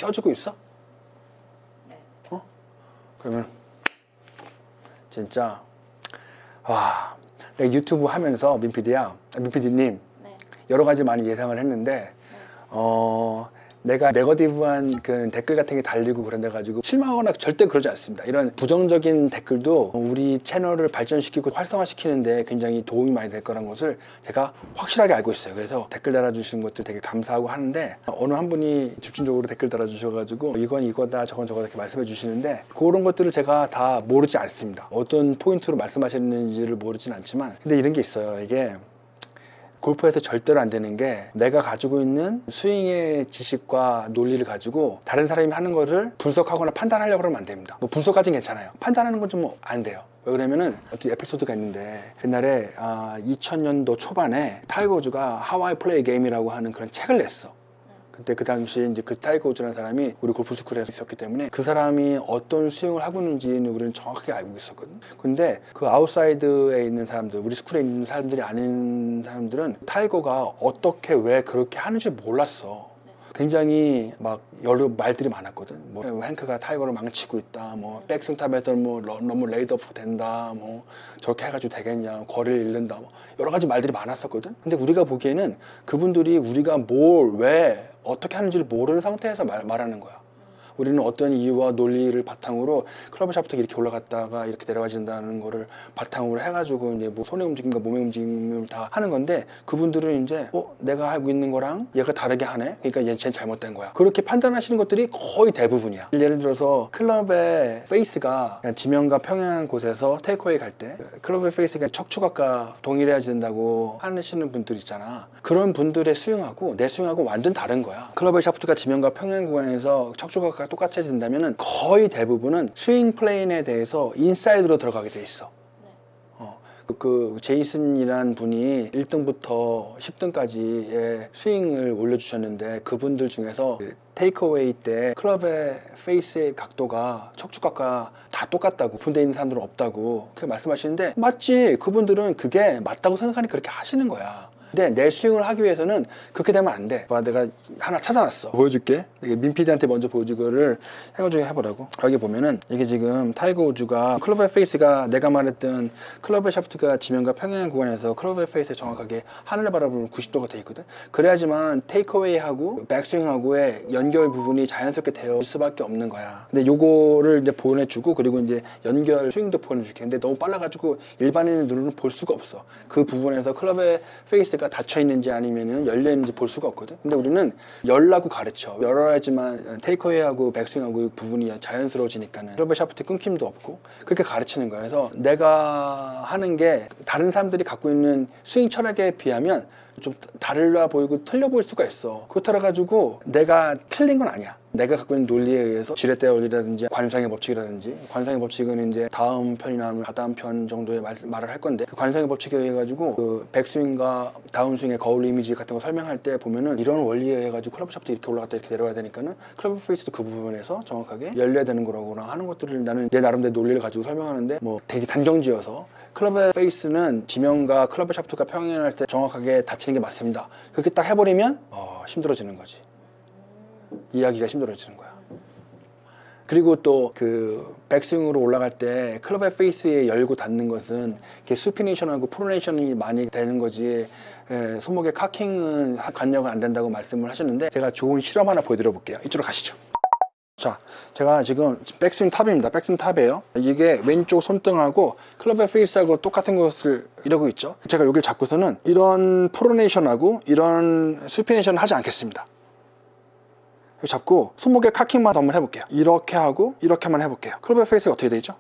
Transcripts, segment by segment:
켜주고 있어? 그러면 진짜 와, 내가 유튜브 하면서 민PD님 여러 가지 많이 예상을 했는데 내가 네거티브한 그 댓글 같은 게 달리고 그런데 가지고 실망하거나 절대 그러지 않습니다. 이런 부정적인 댓글도 우리 채널을 발전시키고 활성화시키는데 굉장히 도움이 많이 될 거라는 것을 제가 확실하게 알고 있어요. 그래서 댓글 달아주시는 것도 되게 감사하고 하는데 어느 한 분이 집중적으로 댓글 달아주셔가지고 이건 이거다 저건 저거다 이렇게 말씀해 주시는데 그런 것들을 제가 다 모르지 않습니다. 어떤 포인트로 말씀하시는지를 모르진 않지만 근데 이런 게 있어요. 이게 골프에서 절대로 안 되는 게 내가 가지고 있는 스윙의 지식과 논리를 가지고 다른 사람이 하는 거를 분석하거나 판단하려고 하면 안 됩니다. 뭐 분석까지는 괜찮아요. 판단하는 건 좀 안 돼요. 왜 그러면은 어떤 에피소드가 있는데 옛날에 2000년도 초반에 타이거 우즈가 How I Play Game이라고 하는 그런 책을 냈어. 그때 그 당시에 이제 그 타이거 우즈라는 사람이 우리 골프 스쿨에 있었기 때문에 그 사람이 어떤 스윙을 하고 있는지는 우리는 정확하게 알고 있었거든. 근데 그 아웃사이드에 있는 사람들, 우리 스쿨에 있는 사람들이 아닌 사람들은 타이거가 어떻게 왜 그렇게 하는지 몰랐어. 굉장히 막 여러 말들이 많았거든. 뭐 행크가 타이거를 망치고 있다. 뭐 백스윙 탑에서 뭐 너무 레이드오프 된다. 뭐 저렇게 해가지고 되겠냐. 거리를 잃는다. 뭐 여러 가지 말들이 많았었거든. 근데 우리가 보기에는 그분들이 우리가 뭘 왜 어떻게 하는지를 모르는 상태에서 말하는 거야. 우리는 어떤 이유와 논리를 바탕으로 클럽 샤프트가 이렇게 올라갔다가 이렇게 내려가진다는 거를 바탕으로 해가지고 이제 뭐 손의 움직임과 몸의 움직임을 다 하는 건데 그분들은 이제 내가 하고 있는 거랑 얘가 다르게 하네? 그러니까 쟤는 잘못된 거야. 그렇게 판단하시는 것들이 거의 대부분이야. 예를 들어서 클럽의 페이스가 지면과 평행한 곳에서 테이크어웨이 갈 때 클럽의 페이스가 척추각과 동일해야 된다고 하시는 분들 있잖아. 그런 분들의 스윙하고 내 스윙하고 완전 다른 거야. 클럽의 샤프트가 지면과 평행 구간에서 척추각과 똑같아진다면 거의 대부분은 스윙 플레인에 대해서 인사이드로 들어가게 돼 있어. 그 제이슨이란 분이 1등부터 10등까지의 스윙을 올려주셨는데 그분들 중에서 테이크어웨이 때 클럽의 페이스의 각도가 척추각과 다 똑같다고 오픈되어 있는 사람들은 없다고 그렇게 말씀하시는데 맞지. 그분들은 그게 맞다고 생각하니 그렇게 하시는 거야. 근데 내 스윙을 하기 위해서는 그렇게 되면 안 돼. 내가 하나 찾아놨어. 보여줄게. 민PD한테 먼저 보여주고를 해가지고 해보라고. 여기 보면은 이게 지금 타이거 우즈가 클럽의 페이스가 내가 말했던 클럽의 샤프트가 지면과 평행한 구간에서 클럽의 페이스에 정확하게 하늘을 바라보는 90도가 돼 있거든. 그래야지만 테이크어웨이하고 백스윙하고의 연결 부분이 자연스럽게 되어 있을 수밖에 없는 거야. 근데 요거를 이제 보내주고 그리고 이제 연결 스윙도 보내줄게. 근데 너무 빨라가지고 일반인의 눈으로는 볼 수가 없어. 그 부분에서 클럽의 페이스가 닫혀 있는지 아니면은 열려 있는지 볼 수가 없거든. 근데 우리는 열라고 가르쳐. 열어야지만 테이크어웨이하고 백스윙하고 부분이 자연스러워지니까는 클럽의 샤프트 끊김도 없고 그렇게 가르치는 거야. 그래서 내가 하는 게 다른 사람들이 갖고 있는 스윙 철학에 비하면 좀 달라 보이고 틀려 보일 수가 있어. 그렇다고 가지고 내가 틀린 건 아니야. 내가 갖고 있는 논리에 의해서 지렛대 원리라든지 관상의 법칙이라든지 관상의 법칙은 이제 다음 편이나 다다음 편 정도의 말을 할 건데 그 관상의 법칙에 의해 가지고 그 백스윙과 다운스윙의 거울 이미지 같은 거 설명할 때 보면은 이런 원리에 의해 가지고 클럽 샤프트 이렇게 올라갔다 이렇게 내려와야 되니까는 클럽 페이스도 그 부분에서 정확하게 열려야 되는 거라거나 하는 것들을 나는 내 나름대로 논리를 가지고 설명하는데 뭐 되게 단정지어서 클럽의 페이스는 지면과 클럽의 샤프트가 평행할 때 정확하게 닫히는 게 맞습니다. 그렇게 딱 해버리면 힘들어지는 거지. 이야기가 힘들어지는 거야. 그리고 또 그 백스윙으로 올라갈 때 클럽의 페이스에 열고 닫는 것은 수피네이션하고 프로네이션이 많이 되는 거지 손목의 카킹은 관여가 안 된다고 말씀을 하셨는데 제가 좋은 실험 하나 보여드려 볼게요. 이쪽으로 가시죠. 자, 제가 지금 백스윙 탑입니다. 백스윙 탑이에요. 이게 왼쪽 손등하고 클럽의 페이스하고 똑같은 것을 이러고 있죠. 제가 여기를 잡고서는 이런 프로네이션하고 이런 수피네이션을 하지 않겠습니다. 잡고 손목에 카킹만 한번 해볼게요. 이렇게 하고 이렇게만 해볼게요. 클럽의 페이스가 어떻게 되죠?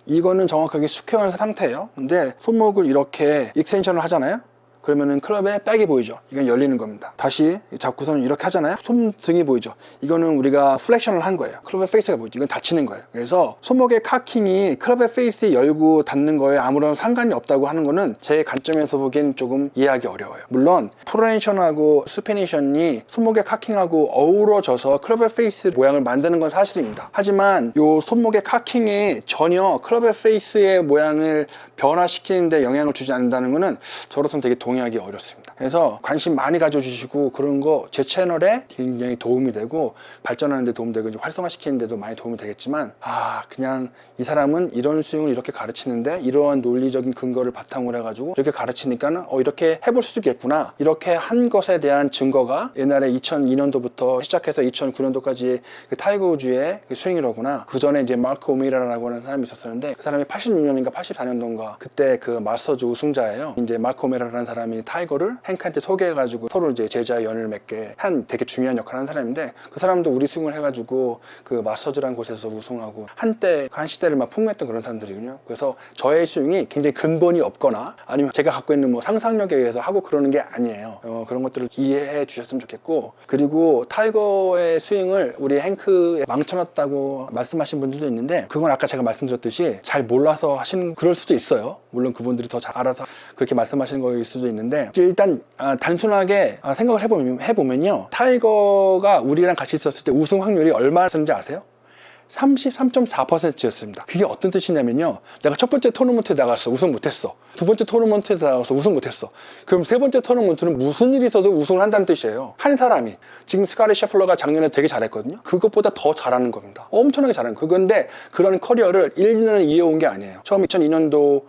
이거는 정확하게 스퀘어한 상태예요. 근데 손목을 이렇게 익스텐션을 하잖아요. 그러면은 클럽의 백이 보이죠. 이건 열리는 겁니다. 다시 잡고서는 이렇게 하잖아요. 손등이 보이죠. 이거는 우리가 플렉션을 한 거예요. 클럽의 페이스가 보이죠. 이건 닫히는 거예요. 그래서 손목의 카킹이 클럽의 페이스에 열고 닫는 거에 아무런 상관이 없다고 하는 거는 제 관점에서 보기엔 조금 이해하기 어려워요. 물론 프로네이션하고 수페네이션이 손목의 카킹하고 어우러져서 클럽의 페이스 모양을 만드는 건 사실입니다. 하지만 요 손목의 카킹이 전혀 클럽의 페이스의 모양을 변화시키는데 영향을 주지 않는다는 거는 저로서는 되게 동의하기 어렵습니다. 그래서 관심 많이 가져주시고 그런 거 제 채널에 굉장히 도움이 되고 발전하는 데 도움이 되고 이제 활성화시키는 데도 많이 도움이 되겠지만 그냥 이 사람은 이런 스윙을 이렇게 가르치는데 이러한 논리적인 근거를 바탕으로 해가지고 이렇게 가르치니까는 이렇게 해볼 수도 있겠구나, 이렇게 한 것에 대한 증거가 옛날에 2002년도부터 시작해서 2009년도까지 그 타이거 우즈의 그 스윙이로구나. 그 전에 이제 마크 오미라라고 하는 사람이 있었었는데 그 사람이 86년인가 84년도인가 그때 그 마스터즈 우승자예요. 이제 마크 오미라라는 사람이 타이거를 행크한테 소개해가지고 서로 이제 제자의 연을 맺게 한 되게 중요한 역할을 하는 사람인데, 그 사람도 우리 스윙을 해가지고 그 마스터즈라는 곳에서 우승하고 한때 한 시대를 막 풍미했던 그런 사람들이거든요. 그래서 저의 스윙이 굉장히 근본이 없거나 아니면 제가 갖고 있는 뭐 상상력에 의해서 하고 그러는 게 아니에요. 그런 것들을 이해해 주셨으면 좋겠고, 그리고 타이거의 스윙을 우리 행크에 망쳐놨다고 말씀하신 분들도 있는데 그건 아까 제가 말씀드렸듯이 잘 몰라서 하시는 그럴 수도 있어요. 물론 그분들이 더 잘 알아서 그렇게 말씀하시는 거일 수도 있는데, 일단 단순하게 생각을 해보면요, 타이거가 우리랑 같이 있었을 때 우승 확률이 얼마였는지 아세요? 33.4%였습니다. 그게 어떤 뜻이냐면요, 내가 첫 번째 토너먼트에 나갔어, 우승 못했어. 두 번째 토너먼트에 나가서 우승 못했어. 그럼 세 번째 토너먼트는 무슨 일이 있어도 우승을 한다는 뜻이에요. 한 사람이. 지금 스카리 셰플러가 작년에 되게 잘했거든요. 그것보다 더 잘하는 겁니다. 엄청나게 잘하는 거예요. 그건데 그런 커리어를 1, 2년을 이어온 게 아니에요. 처음 2002년도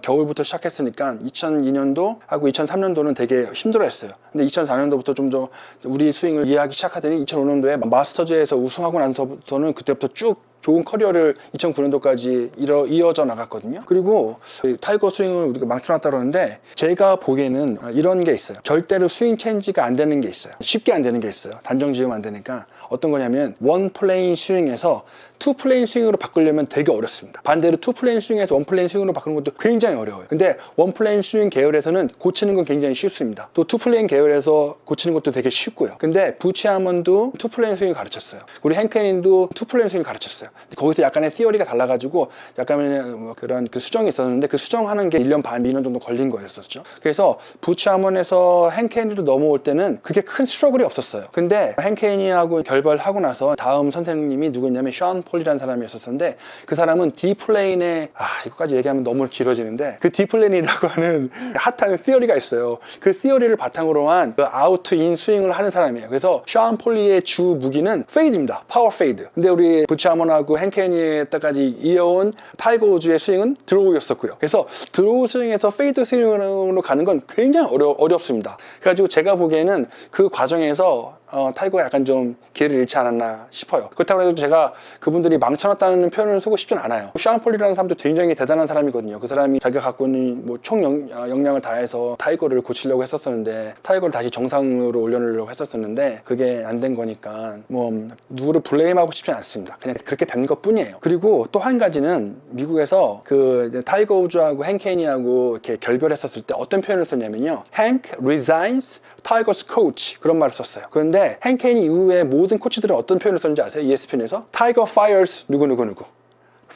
겨울부터 시작했으니까 2002년도하고 2003년도는 되게 힘들어했어요. 근데 2004년도부터 좀 더 우리 스윙을 이해하기 시작하더니 2005년도에 마스터즈에서 우승하고 나서부터는 그때부터 쭉 좋은 커리어를 2009년도까지 이어져 나갔거든요. 그리고 타이거 스윙을 우리가 망쳐놨다 그러는데 제가 보기에는 이런 게 있어요. 절대로 스윙 체인지가 안 되는 게 있어요. 쉽게 안 되는 게 있어요. 단정 지으면 안 되니까. 어떤 거냐면 원 플레인 스윙에서 투 플레인 스윙으로 바꾸려면 되게 어렵습니다. 반대로 투 플레인 스윙에서 원 플레인 스윙으로 바꾸는 것도 굉장히 어려워요. 근데 원 플레인 스윙 계열에서는 고치는 건 굉장히 쉽습니다. 또 투 플레인 계열에서 고치는 것도 되게 쉽고요. 근데 부치 아먼도 투 플레인 스윙을 가르쳤어요. 우리 행케닌도 투 플레인 스윙을 가르쳤어요. 거기서 약간의 티어리가 달라가지고 약간의 뭐 그런 그 수정이 있었는데 그 수정하는 게 1년 반, 2년 정도 걸린 거였었죠. 그래서 부치 아먼에서 행케니로 넘어올 때는 그게 큰 스트러글이 없었어요. 근데 행케니하고 결별하고 나서 다음 선생님이 누구냐면 션 폴이라는 사람이었었는데 그 사람은 D플레인에 이거까지 얘기하면 너무 길어지는데 그 D플레인이라고 하는 핫한 티어리가 있어요. 그 티어리를 바탕으로 한 그 아우트 인 스윙을 하는 사람이에요. 그래서 션 폴리의 주 무기는 페이드입니다. 파워 페이드. 근데 우리 부치 아먼하고 행케니에 때까지 이어온 타이거 우즈의 스윙은 드로우였었고요. 그래서 드로우 스윙에서 페이드 스윙으로 가는 건 굉장히 어렵습니다. 그래가지고 제가 보기에는 그 과정에서 타이거가 약간 좀 기회를 잃지 않았나 싶어요. 그렇다고 해서 제가 그분들이 망쳐놨다는 표현을 쓰고 싶진 않아요. 샤운 폴리라는 사람도 굉장히 대단한 사람이거든요. 그 사람이 자기가 갖고 있는 뭐 총 역량을 다해서 타이거를 고치려고 했었었는데, 타이거를 다시 정상으로 올려놓으려고 했었었는데 그게 안 된 거니까 뭐 누구를 블레임하고 싶진 않습니다. 그냥 그렇게 된 것 뿐이에요. 그리고 또 한 가지는 미국에서 그 타이거 우즈하고 행케니하고 이렇게 결별했었을 때 어떤 표현을 썼냐면요, Hank resigns Tiger's coach, 그런 말을 썼어요. 그런데 행케니 이후에 모든 코치들은 어떤 표현을 썼는지 아세요? ESPN에서 Tiger fires 누구누구누구.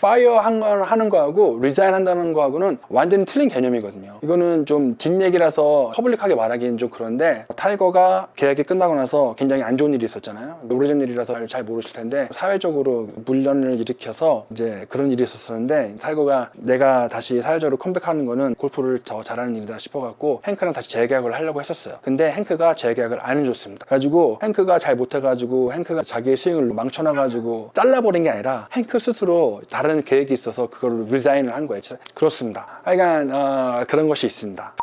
파이어 하는 거하고 리자인 한다는 거하고는 완전히 틀린 개념이거든요. 이거는 좀 뒷얘기라서 퍼블릭하게 말하기는 좀 그런데, 타이거가 계약이 끝나고 나서 굉장히 안 좋은 일이 있었잖아요. 오래전 일이라서 잘 모르실 텐데 사회적으로 문란을 일으켜서 이제 그런 일이 있었었는데, 타이거가 내가 다시 사회적으로 컴백하는 거는 골프를 더 잘하는 일이다 싶어갖고 행크랑 다시 재계약을 하려고 했었어요. 근데 행크가 재계약을 안 해줬습니다. 그래가지고 행크가 잘 못해가지고 행크가 자기의 스윙을 망쳐놔가지고 잘라버린 게 아니라 행크 스스로 다른 계획이 있어서 그걸 리자인을 한 거예요. 그렇습니다. 하여간 그런 것이 있습니다.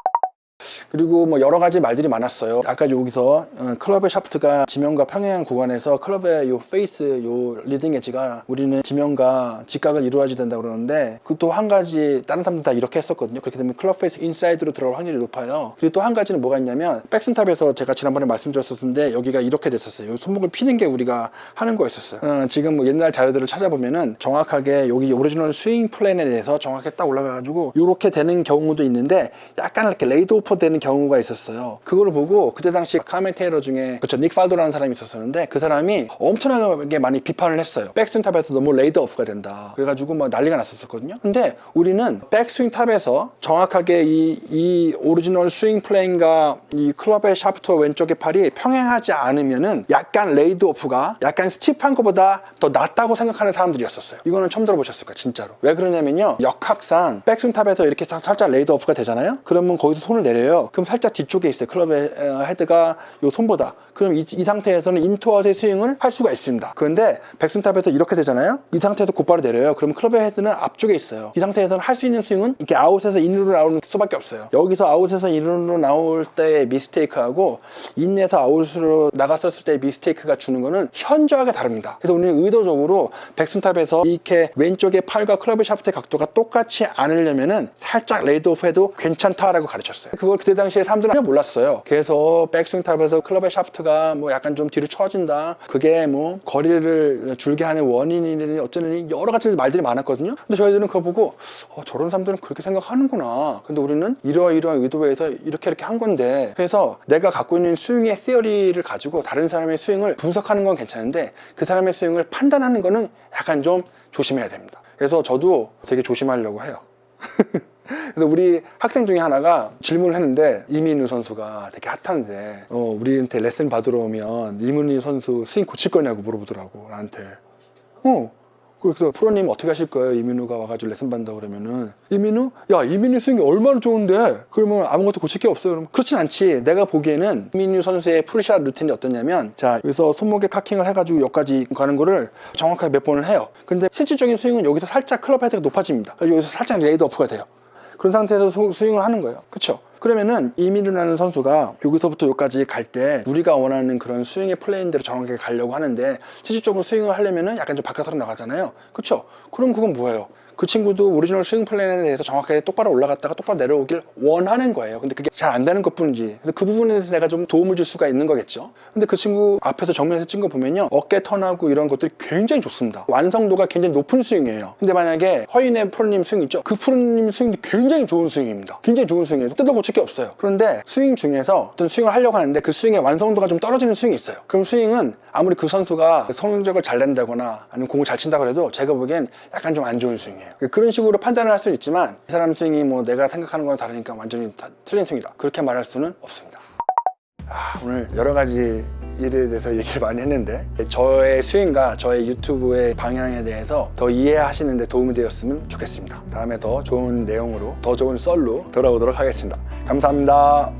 그리고 뭐 여러 가지 말들이 많았어요. 아까 여기서 클럽의 샤프트가 지면과 평행한 구간에서 클럽의 요 페이스, 요 리딩 엣지가 우리는 지면과 직각을 이루어야지 된다고 그러는데, 그 또 한 가지 다른 사람들 다 이렇게 했었거든요. 그렇게 되면 클럽 페이스 인사이드로 들어갈 확률이 높아요. 그리고 또 한 가지는 뭐가 있냐면, 백스탑에서 제가 지난번에 말씀드렸었는데 여기가 이렇게 됐었어요. 손목을 피는 게 우리가 하는 거였었어요. 지금 뭐 옛날 자료들을 찾아보면은 정확하게 여기 오리지널 스윙 플랜에 대해서 정확하게 딱 올라가가지고 이렇게 되는 경우도 있는데 약간 이렇게 레이드 오프 되는 경우가 있었어요. 그걸 보고 그때 당시 카멘테이터 중에 그쵸, 닉 팔도라는 사람이 있었었는데 그 사람이 엄청나게 많이 비판을 했어요. 백스윙 탑에서 너무 레이드 오프가 된다. 그래가지고 막 난리가 났었거든요. 근데 우리는 백스윙 탑에서 정확하게 이 오리지널 스윙 플레인과 이 클럽의 샤프트 왼쪽의 팔이 평행하지 않으면은 약간 레이드 오프가 약간 스티프한 것보다 더 낫다고 생각하는 사람들이었었어요. 이거는 처음 들어보셨을 거예요, 진짜로. 왜 그러냐면요, 역학상 백스윙 탑에서 이렇게 살짝 레이드 오프가 되잖아요. 그러면 거기서 손을 내려 내려요. 그럼 살짝 뒤쪽에 있어요. 클럽의 헤드가 요 손보다. 그럼 이 상태에서는 인투아웃의 스윙을 할 수가 있습니다. 그런데 백스윙탑에서 이렇게 되잖아요. 이 상태에서 곧바로 내려요. 그럼 클럽의 헤드는 앞쪽에 있어요. 이 상태에서는 할 수 있는 스윙은 이렇게 아웃에서 인으로 나오는 수밖에 없어요. 여기서 아웃에서 인으로 나올 때의 미스테이크하고 인에서 아웃으로 나갔었을 때의 미스테이크가 주는 거는 현저하게 다릅니다. 그래서 우리는 의도적으로 백스윙탑에서 이렇게 왼쪽에 팔과 클럽의 샤프트의 각도가 똑같이 않으려면은 살짝 레이드 오프 해도 괜찮다라고 가르쳤어요. 그걸 그때 당시에 사람들은 몰랐어요. 그래서 백스윙탑에서 클럽의 샤프트가 뭐 약간 좀 뒤로 처진다. 그게 뭐 거리를 줄게 하는 원인이니 어쩌니 여러 가지 말들이 많았거든요. 근데 저희들은 그거 보고 저런 사람들은 그렇게 생각하는구나. 근데 우리는 이러이러한 의도에서 이렇게 한 건데, 그래서 내가 갖고 있는 스윙의 시어리를 가지고 다른 사람의 스윙을 분석하는 건 괜찮은데 그 사람의 스윙을 판단하는 거는 약간 좀 조심해야 됩니다. 그래서 저도 되게 조심하려고 해요. 그래서 우리 학생 중에 하나가 질문을 했는데, 이민우 선수가 되게 핫한데 우리한테 레슨 받으러 오면 이민우 선수 스윙 고칠 거냐고 물어보더라고, 나한테. 그래서 프로님 어떻게 하실 거예요? 이민우가 와가지고 레슨 받는다 그러면은, 이민우? 야, 이민우 스윙이 얼마나 좋은데 그러면 아무것도 고칠 게 없어요? 그러면 그렇진 않지. 내가 보기에는 이민우 선수의 풀샷 루틴이 어떠냐면, 자, 여기서 손목에 카킹을 해가지고 여기까지 가는 거를 정확하게 몇 번을 해요. 근데 실질적인 스윙은 여기서 살짝 클럽 헤드가 높아집니다. 여기서 살짝 레이드 오프가 돼요. 그런 상태에서 스윙을 하는 거예요. 그쵸? 그러면은 이민우라는 선수가 여기서부터 여기까지 갈 때 우리가 원하는 그런 스윙의 플레인대로 정확하게 가려고 하는데, 실질적으로 스윙을 하려면은 약간 좀 바깥으로 나가잖아요. 그쵸? 그럼 그건 뭐예요? 그 친구도 오리지널 스윙 플랜에 대해서 정확하게 똑바로 올라갔다가 똑바로 내려오길 원하는 거예요. 근데 그게 잘 안 되는 것 뿐이지. 근데 그 부분에 대해서 내가 좀 도움을 줄 수가 있는 거겠죠. 근데 그 친구 앞에서 정면에서 찍은 거 보면요, 어깨 턴하고 이런 것들이 굉장히 좋습니다. 완성도가 굉장히 높은 스윙이에요. 근데 만약에 허인의 프로님 스윙 있죠? 그 프로님 스윙도 굉장히 좋은 스윙입니다. 굉장히 좋은 스윙이에요. 뜯어 고칠 게 없어요. 그런데 스윙 중에서 어떤 스윙을 하려고 하는데 그 스윙의 완성도가 좀 떨어지는 스윙이 있어요. 그럼 스윙은 아무리 그 선수가 성적을 잘 낸다거나 아니면 공을 잘 친다고 해도 제가 보기엔 약간 좀 안 좋은 스윙이에요. 그런 식으로 판단을 할 수는 있지만, 이 사람 스윙이 뭐 내가 생각하는 거랑 다르니까 완전히 틀린 스윙이다, 그렇게 말할 수는 없습니다. 오늘 여러 가지 일에 대해서 얘기를 많이 했는데, 저의 스윙과 저의 유튜브의 방향에 대해서 더 이해하시는 데 도움이 되었으면 좋겠습니다. 다음에 더 좋은 내용으로, 더 좋은 썰로 돌아오도록 하겠습니다. 감사합니다.